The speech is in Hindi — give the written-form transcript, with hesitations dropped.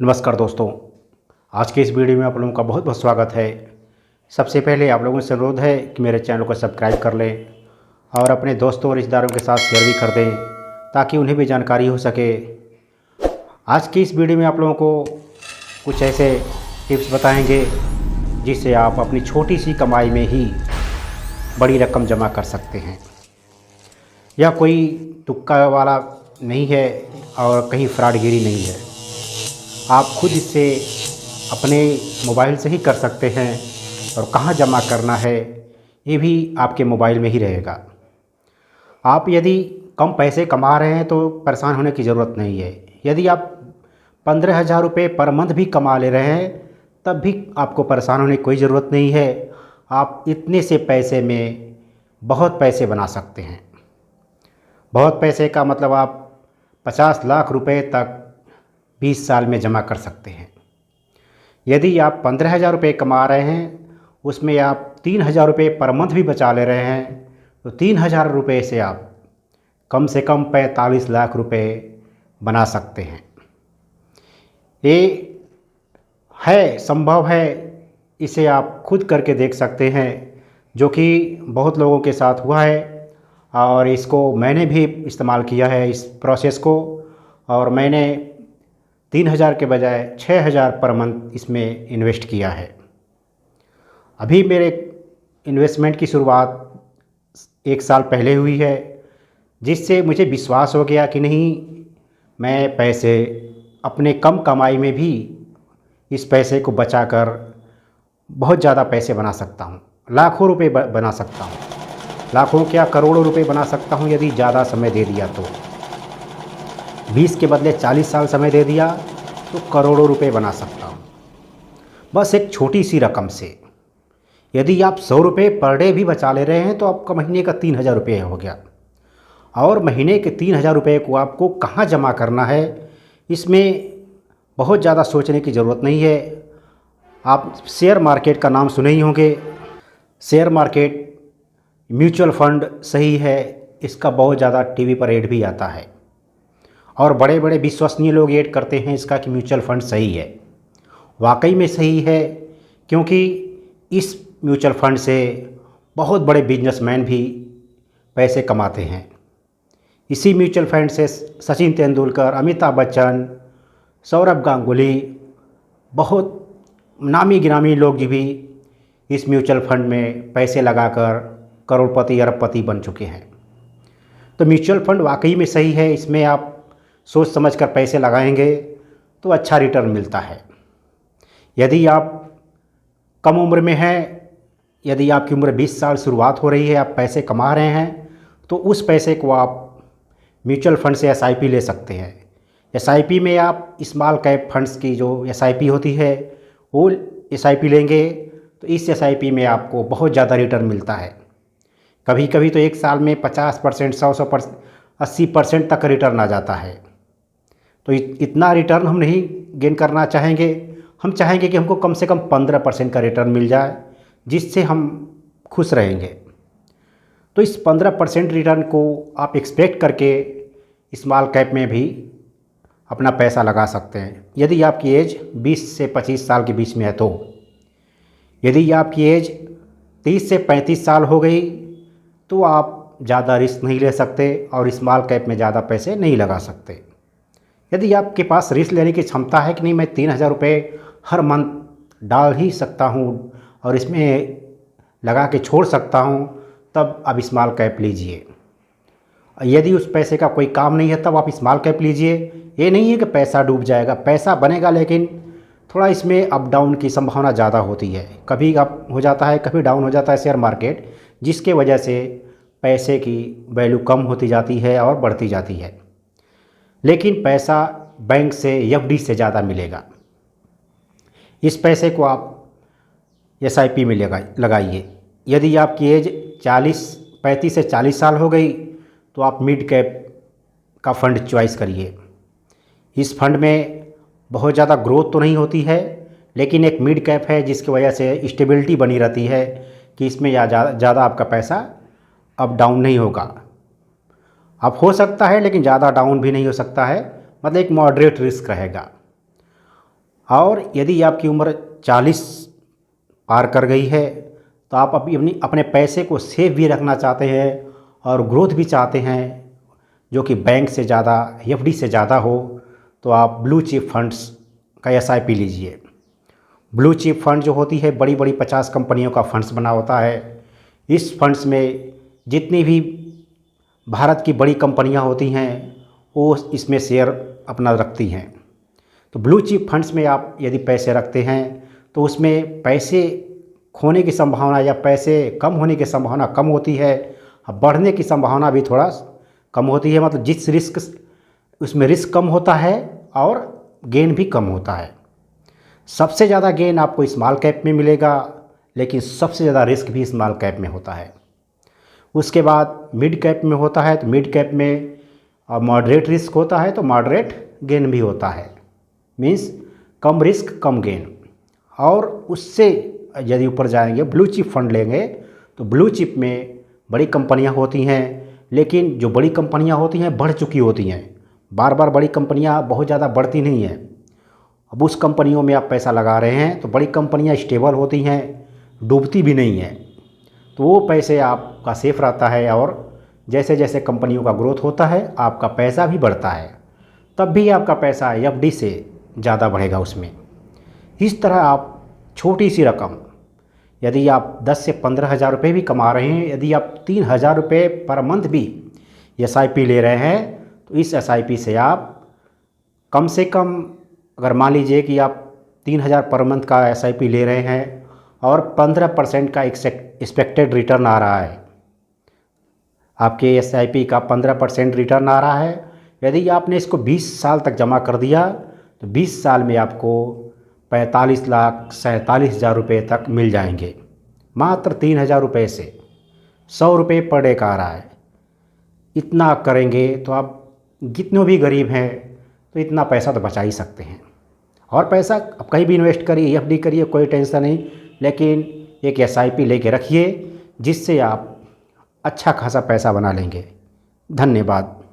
नमस्कार दोस्तों, आज के इस वीडियो में आप लोगों का बहुत बहुत स्वागत है। सबसे पहले आप लोगों से अनुरोध है कि मेरे चैनल को सब्सक्राइब कर लें और अपने दोस्तों और रिश्तेदारों के साथ शेयर भी कर दें ताकि उन्हें भी जानकारी हो सके। आज की इस वीडियो में आप लोगों को कुछ ऐसे टिप्स बताएंगे जिससे आप अपनी छोटी सी कमाई में ही बड़ी रकम जमा कर सकते हैं। यह कोई तुक्का वाला नहीं है और कहीं फ्रॉडगिरी नहीं है। आप खुद इससे अपने मोबाइल से ही कर सकते हैं और कहाँ जमा करना है ये भी आपके मोबाइल में ही रहेगा। आप यदि कम पैसे कमा रहे हैं तो परेशान होने की ज़रूरत नहीं है। यदि आप 15,000 रुपये पर मंथ भी कमा ले रहे हैं तब भी आपको परेशान होने की कोई ज़रूरत नहीं है। आप इतने से पैसे में बहुत पैसे बना सकते हैं। बहुत पैसे का मतलब आप 50 लाख रुपए तक 20 साल में जमा कर सकते हैं। यदि आप 15,000 रुपये कमा रहे हैं, उसमें आप 3,000 रुपये पर मंथ भी बचा ले रहे हैं तो 3,000 रुपये से आप कम से कम 45 लाख रुपये बना सकते हैं। ये है, संभव है। इसे आप खुद करके देख सकते हैं, जो कि बहुत लोगों के साथ हुआ है और इसको मैंने भी इस्तेमाल किया है इस प्रोसेस को। और मैंने 3,000 के बजाय 6,000 पर मंथ इसमें इन्वेस्ट किया है। अभी मेरे इन्वेस्टमेंट की शुरुआत 1 साल पहले हुई है, जिससे मुझे विश्वास हो गया कि नहीं, मैं पैसे अपने कम कमाई में भी इस पैसे को बचाकर बहुत ज़्यादा पैसे बना सकता हूँ। लाखों रुपए बना सकता हूँ। लाखों क्या, करोड़ों रुपए बना सकता हूँ यदि ज़्यादा समय दे दिया तो। 20 के बदले 40 साल समय दे दिया तो करोड़ों रुपए बना सकता हूँ, बस एक छोटी सी रकम से। यदि आप 100 रुपये पर डे भी बचा ले रहे हैं तो आपका महीने का 3,000 रुपये हो गया। और महीने के 3,000 रुपये को आपको कहाँ जमा करना है, इसमें बहुत ज़्यादा सोचने की ज़रूरत नहीं है। आप शेयर मार्केट का नाम सुने ही होंगे। शेयर मार्केट, म्यूचुअल फंड सही है, इसका बहुत ज़्यादा टीवी पर ऐड भी आता है और बड़े बड़े विश्वसनीय लोग ऐड करते हैं इसका कि म्यूचुअल फंड सही है। वाकई में सही है, क्योंकि इस म्यूचुअल फंड से बहुत बड़े बिजनेसमैन भी पैसे कमाते हैं। इसी म्यूचुअल फंड से सचिन तेंदुलकर, अमिताभ बच्चन, सौरभ गांगुली, बहुत नामी गिरामी लोग भी इस म्यूचुअल फंड में पैसे लगाकर करोड़पति अरबपति बन चुके हैं। तो म्यूचुअल फंड वाकई में सही है। इसमें आप सोच समझकर पैसे लगाएंगे तो अच्छा रिटर्न मिलता है। यदि आप कम उम्र में हैं, यदि आपकी उम्र 20 साल शुरुआत हो रही है, आप पैसे कमा रहे हैं, तो उस पैसे को आप म्यूचुअल फंड से एसआईपी ले सकते हैं। एसआईपी में आप स्मॉल कैप फंड्स की जो एसआईपी होती है वो एसआईपी लेंगे तो इस एसआईपी में आपको बहुत ज़्यादा रिटर्न मिलता है। कभी कभी तो एक साल में 50%, 100%, 80% तक रिटर्न आ जाता है। तो इतना रिटर्न हम नहीं गेन करना चाहेंगे। हम चाहेंगे कि हमको कम से कम 15% का रिटर्न मिल जाए, जिससे हम खुश रहेंगे। तो इस 15% रिटर्न को आप एक्सपेक्ट करके स्मॉल कैप में भी अपना पैसा लगा सकते हैं, यदि आपकी एज 20 से 25 साल के बीच में है तो। यदि आपकी एज 30 से 35 साल हो गई तो आप ज़्यादा रिस्क नहीं ले सकते और स्मॉल कैप में ज़्यादा पैसे नहीं लगा सकते। यदि आपके पास रिस्क लेने की क्षमता है कि नहीं, मैं 3,000 रुपये हर मंथ डाल ही सकता हूँ और इसमें लगा के छोड़ सकता हूँ, तब आप स्मॉल कैप लीजिए। यदि उस पैसे का कोई काम नहीं है तब आप स्मॉल कैप लीजिए। ये नहीं है कि पैसा डूब जाएगा, पैसा बनेगा, लेकिन थोड़ा इसमें अप डाउन की संभावना ज़्यादा होती है। कभी अप हो जाता है, कभी डाउन हो जाता है शेयर मार्केट, जिसके वजह से पैसे की वैल्यू कम होती जाती है और बढ़ती जाती है। लेकिन पैसा बैंक से, एफडी से ज़्यादा मिलेगा। इस पैसे को आप एसआईपी में लगाइए। यदि आपकी एज 35 से 40 साल हो गई तो आप मिड कैप का फ़ंड चॉइस करिए। इस फंड में बहुत ज़्यादा ग्रोथ तो नहीं होती है, लेकिन एक मिड कैप है जिसकी वजह से स्टेबिलिटी बनी रहती है कि इसमें ज़्यादा आपका पैसा अप डाउन नहीं होगा। अब हो सकता है लेकिन ज़्यादा डाउन भी नहीं हो सकता है, मतलब एक मॉडरेट रिस्क रहेगा। और यदि आपकी उम्र 40 पार कर गई है तो आप अपने पैसे को सेफ भी रखना चाहते हैं और ग्रोथ भी चाहते हैं जो कि बैंक से ज़्यादा एफडी से ज़्यादा हो, तो आप ब्लू चिप फंड्स का एसआईपी लीजिए। ब्लू चिप फंड जो होती है बड़ी बड़ी 50 कंपनियों का फंड्स बना होता है। इस फंड्स में जितनी भी भारत की बड़ी कंपनियां होती हैं वो इसमें शेयर अपना रखती हैं। तो ब्लू चिप फंड्स में आप यदि पैसे रखते हैं तो उसमें पैसे खोने की संभावना या पैसे कम होने की संभावना कम होती है, बढ़ने की संभावना भी थोड़ा कम होती है। मतलब जिस रिस्क उसमें रिस्क कम होता है और गेन भी कम होता है। सबसे ज़्यादा गेन आपको स्मॉल कैप में मिलेगा, लेकिन सबसे ज़्यादा रिस्क भी स्मॉल कैप में होता है। उसके बाद मिड कैप में होता है, तो मिड कैप में मॉडरेट रिस्क होता है तो मॉडरेट गेन भी होता है। मीन्स कम रिस्क कम गेन। और उससे यदि ऊपर जाएंगे ब्लू चिप फंड लेंगे तो ब्लू चिप में बड़ी कंपनियां होती हैं, लेकिन जो बड़ी कंपनियां होती हैं बढ़ चुकी होती हैं। बार बार बड़ी कंपनियां बहुत ज़्यादा बढ़ती नहीं हैं। अब उस कंपनियों में आप पैसा लगा रहे हैं तो बड़ी कंपनियां स्टेबल होती हैं, डूबती भी नहीं हैं, तो वो पैसे आपका सेफ रहता है। और जैसे जैसे कंपनियों का ग्रोथ होता है आपका पैसा भी बढ़ता है, तब भी आपका पैसा एफडी से ज़्यादा बढ़ेगा उसमें। इस तरह आप छोटी सी रकम, यदि आप 10 से 15 हज़ार रुपये भी कमा रहे हैं, यदि आप 3,000 रुपये पर मंथ भी एसआईपी ले रहे हैं, तो इस एसआईपी से आप कम से कम, अगर मान लीजिए कि आप 3,000 पर मंथ का एसआईपी ले रहे हैं और 15% का एक्सपेक्टेड रिटर्न आ रहा है, आपके एसआईपी का 15% रिटर्न आ रहा है। यदि आपने इसको 20 साल तक जमा कर दिया तो 20 साल में आपको 45,47,000 रुपये तक मिल जाएंगे, मात्र 3,000 रुपये से। 100 रुपये पर डे का आ रहा है। इतना करेंगे तो आप जितने भी गरीब हैं तो इतना पैसा तो बचा ही सकते हैं। और पैसा अब कहीं भी इन्वेस्ट करिए, एफडी करिए, कोई टेंशन नहीं, लेकिन एक एसआईपी लेके रखिए जिससे आप अच्छा खासा पैसा बना लेंगे। धन्यवाद।